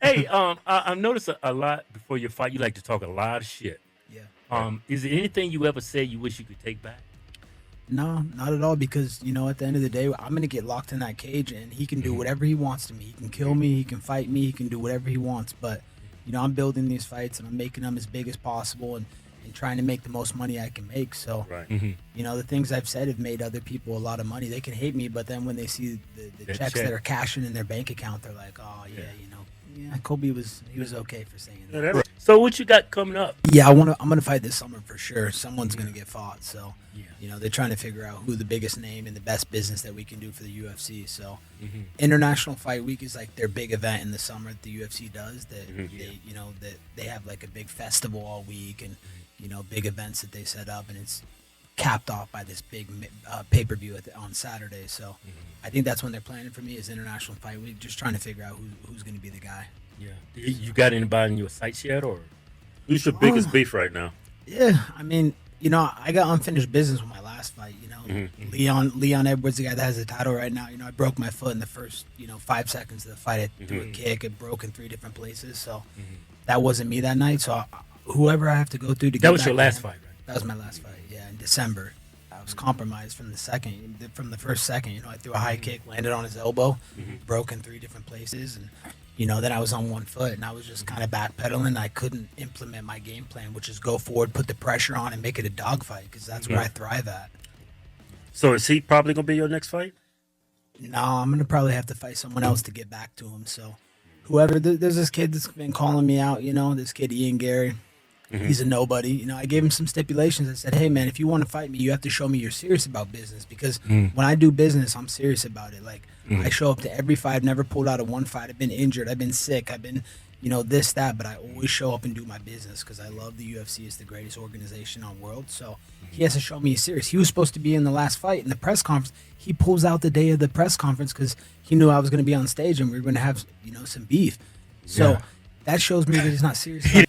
Hey, I've noticed a lot before your fight. You like to talk a lot of shit. Yeah. Is there anything you ever said you wish you could take back? No, not at all. Because at the end of the day, I'm gonna get locked in that cage, and he can do Mhm. whatever he wants to me. He can kill me. He can fight me. He can do whatever he wants. But I'm building these fights, and I'm making them as big as possible, and trying to make the most money I can make. So, Right. Mhm. the things I've said have made other people a lot of money. They can hate me, but then when they see the That checks check. that are cashing in their bank account, they're like, oh yeah, Kobe was okay for saying Yeah, that. that's So what you got coming up? Yeah, I'm gonna fight this summer for sure. Someone's gonna get fought. So, Yeah. they're trying to figure out who the biggest name and the best business that we can do for the UFC. So, Mhm. International Fight Week is like their big event in the summer that the UFC does. That Mhm. that they have like a big festival all week, and big events that they set up, and it's capped off by this big pay per view on Saturday. So, I think that's when they're planning for me is International Fight Week. Just trying to figure out who's going to be the guy. Yeah. You got anybody in your sights yet, or? who's your biggest beef right now? Yeah, I mean, I got unfinished business with my last fight. Mhm. Leon Edwards, the guy that has the title right now. I broke my foot in the first 5 seconds of the fight. I threw a kick. It broke in 3 different places. So that wasn't me that night. So whoever I have to go through to get That was back your to last him- fight, right? That was my last fight. Yeah, in December. I was compromised from the first second. I threw a high kick, landed on his elbow, broke in 3 different places, and then I was on one foot, and I was just kind of backpedaling. I couldn't implement my game plan, which is go forward, put the pressure on, and make it a dogfight, because that's where I thrive at. So is he probably gonna be your next fight? No, I'm gonna probably have to fight someone else to get back to him. So, whoever there's this kid that's been calling me out. This kid Ian Garry. He's a nobody. I gave him some stipulations. I said, hey man, if you want to fight me, you have to show me you're serious about business, because when I do business, I'm serious about it. Like I show up to every fight. I've never pulled out of one fight. I've been injured. I've been sick. I've been, this, that, but I always show up and do my business because I love the UFC. It's the greatest organization on world. So he has to show me he's serious. He was supposed to be in the last fight in the press conference. He pulls out the day of the press conference because he knew I was going to be on stage and we were going to have, some beef. So that shows me that he's not serious.